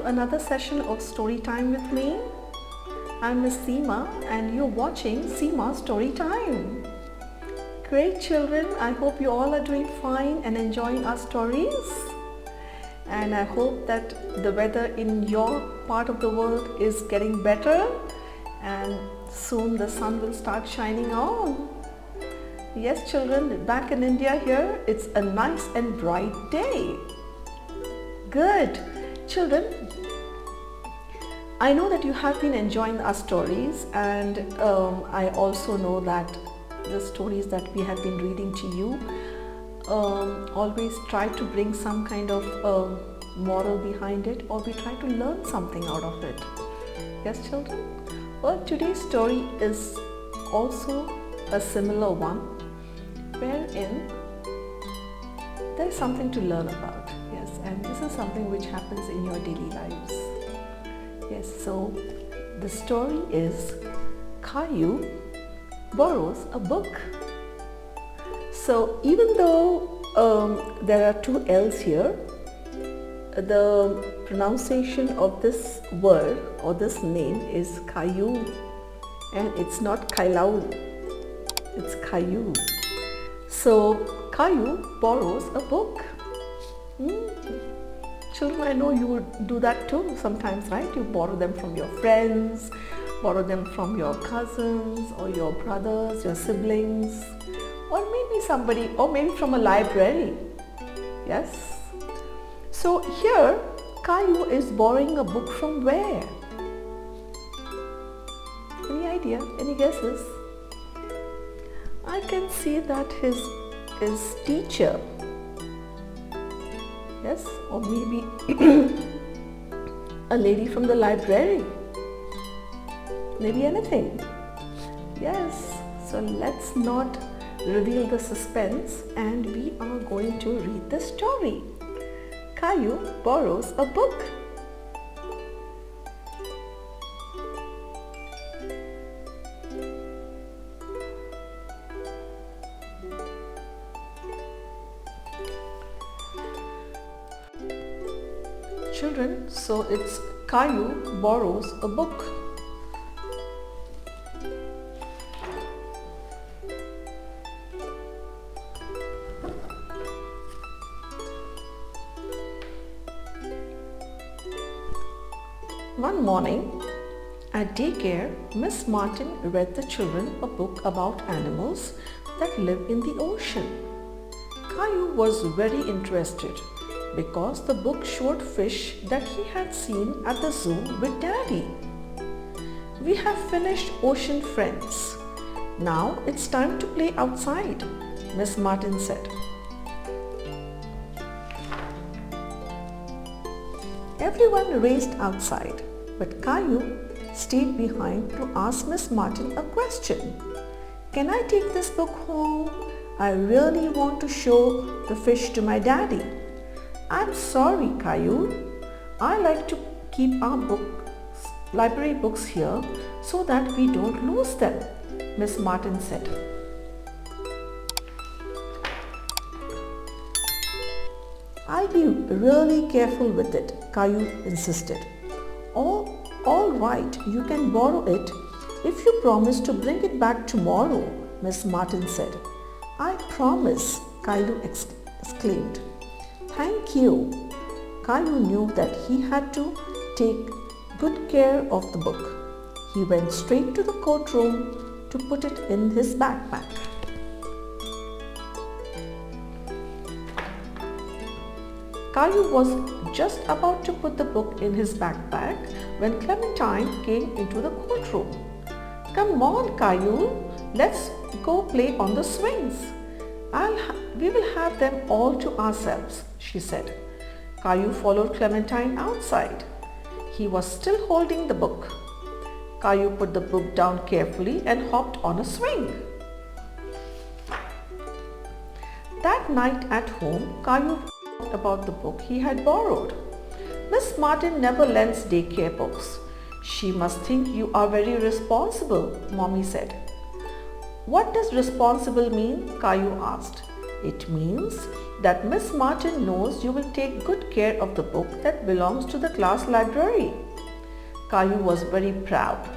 to another session of Story Time with me. I'm Miss Seema and you're watching Seema Story Time. Great children, I hope you all are doing fine and enjoying our stories. And I hope that the weather in your part of the world is getting better and soon the sun will start shining on. Yes children, back in India here, it's a nice and bright day. Good. Children, I know that you have been enjoying our stories and I also know that the stories that we have been reading to you always try to bring some kind of moral behind it, or we try to learn something out of it. Yes children? Well, today's story is also a similar one wherein there is something to learn about. Yes, and this is something which happens in your daily lives. Yes, so the story is Caillou borrows a book. So even though there are two L's here, the pronunciation of this word or this name is Caillou, and it's not Kailau, it's Caillou. So Caillou borrows a book. Children, I know you would do that too sometimes, right? You borrow them from your friends, borrow them from your cousins or your brothers, your siblings, or maybe somebody, or maybe from a library. Yes? So here, Caillou is borrowing a book from where? Any idea? Any guesses? I can see that his teacher, yes, or maybe a lady from the library, maybe anything. Yes, so let's not reveal the suspense and we are going to read the story. Caillou borrows a book. Children, so it's Caillou borrows a book. One morning at daycare, Miss Martin read the children a book about animals that live in the ocean. Caillou was very interested because the book showed fish that he had seen at the zoo with Daddy. We have finished Ocean Friends. Now it's time to play outside, Miss Martin said. Everyone raced outside, but Caillou stayed behind to ask Miss Martin a question. Can I take this book home? I really want to show the fish to my daddy. I'm sorry, Caillou. I like to keep our library books here so that we don't lose them, Miss Martin said. I'll be really careful with it, Caillou insisted. All right, you can borrow it if you promise to bring it back tomorrow, Miss Martin said. I promise, Caillou exclaimed. Thank you. Caillou knew that he had to take good care of the book. He went straight to the courtroom to put it in his backpack. Caillou was just about to put the book in his backpack when Clementine came into the courtroom. Come on, Caillou, let's go play on the swings. We will have them all to ourselves, she said. Caillou followed Clementine outside. He was still holding the book. Caillou put the book down carefully and hopped on a swing. That night at home, Caillou thought about the book he had borrowed. Miss Martin never lends daycare books. She must think you are very responsible, Mommy said. What does responsible mean? Caillou asked. It means that Miss Martin knows you will take good care of the book that belongs to the class library. Caillou was very proud.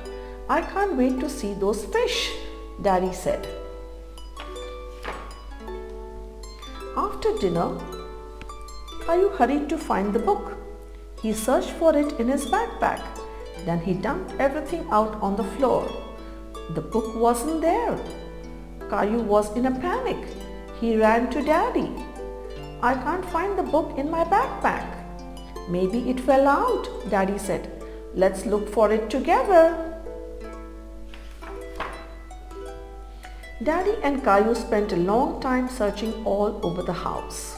I can't wait to see those fish, Daddy said. After dinner, Caillou hurried to find the book. He searched for it in his backpack. Then he dumped everything out on the floor. The book wasn't there. Caillou was in a panic. He ran to Daddy. I can't find the book in my backpack. Maybe it fell out, Daddy said. Let's look for it together. Daddy and Caillou spent a long time searching all over the house.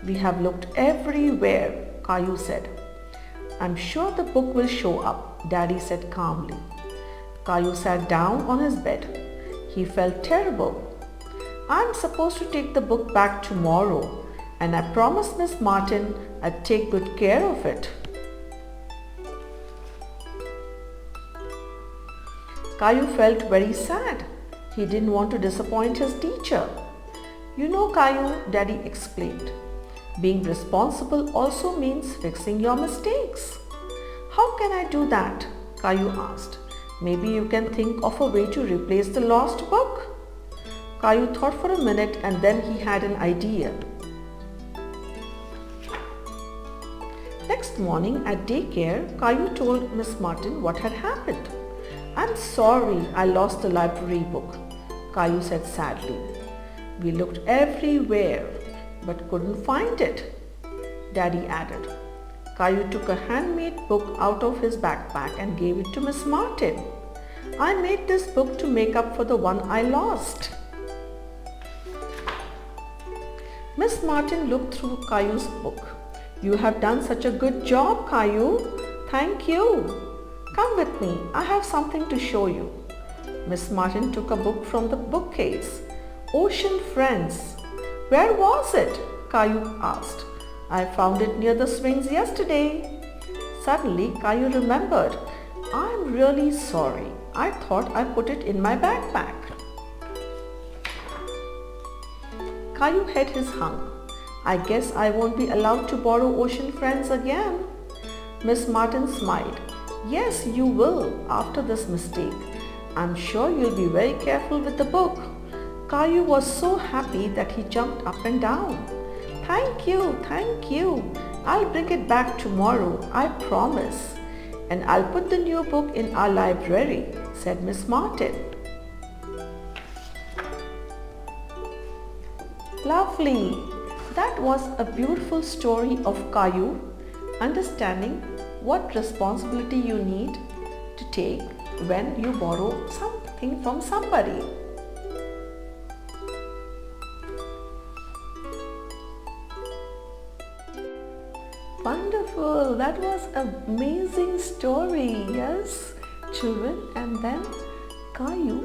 We have looked everywhere, Caillou said. I'm sure the book will show up, Daddy said calmly. Caillou sat down on his bed. He felt terrible. I'm supposed to take the book back tomorrow, and I promised Miss Martin I'd take good care of it. Caillou felt very sad. He didn't want to disappoint his teacher. You know, Caillou, Daddy explained, being responsible also means fixing your mistakes. How can I do that? Caillou asked. Maybe you can think of a way to replace the lost book. Caillou thought for a minute and then he had an idea. Next morning at daycare, Caillou told Miss Martin what had happened. I'm sorry I lost the library book, Caillou said sadly. We looked everywhere but couldn't find it, Daddy added. Caillou took a handmade book out of his backpack and gave it to Miss Martin. I made this book to make up for the one I lost. Miss Martin looked through Caillou's book. You have done such a good job, Caillou. Thank you. Come with me. I have something to show you. Miss Martin took a book from the bookcase. Ocean Friends. Where was it? Caillou asked. I found it near the swings yesterday. Suddenly, Caillou remembered. I'm really sorry. I thought I put it in my backpack. Caillou hid his hung. I guess I won't be allowed to borrow Ocean Friends again. Miss Martin smiled. Yes, you will after this mistake. I'm sure you'll be very careful with the book. Caillou was so happy that he jumped up and down. Thank you, thank you. I'll bring it back tomorrow, I promise. And I'll put the new book in our library, said Miss Martin. Lovely. That was a beautiful story of Caillou understanding what responsibility you need to take when you borrow something from somebody. Wonderful. That was an amazing story. Yes, children. And then Caillou,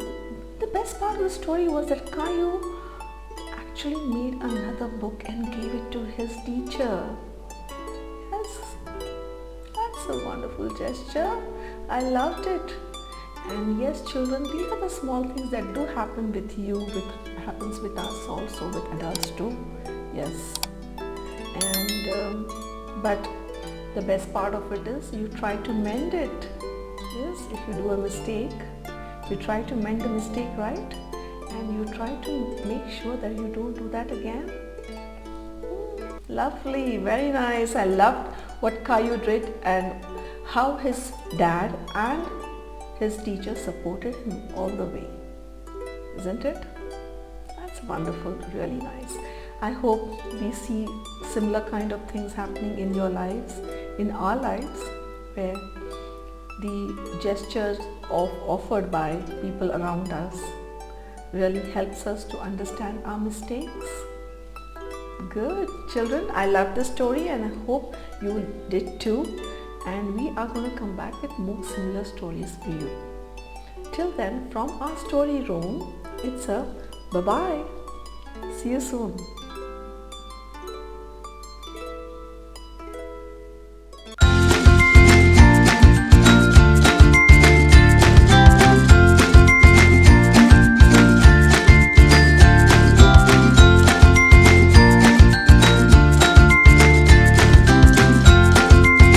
the best part of the story was that Caillou actually made another book and gave it to his teacher. Yes, that's a wonderful gesture. I loved it. And yes, children, these are the small things that do happen with you, happens with us also, with adults too. Yes. And but the best part of it is you try to mend it. Yes, if you do a mistake, you try to mend the mistake, right? And you try to make sure that you don't do that again. Lovely, very nice. I loved what Caillou did and how his dad and his teacher supported him all the way. Isn't it? That's wonderful, really nice. I hope we see similar kind of things happening in your lives, in our lives, where the gestures offered by people around us really helps us to understand our mistakes. Good. Children, I love the story and I hope you did too. And we are going to come back with more similar stories for you. Till then, from our story room, it's a bye-bye. See you soon.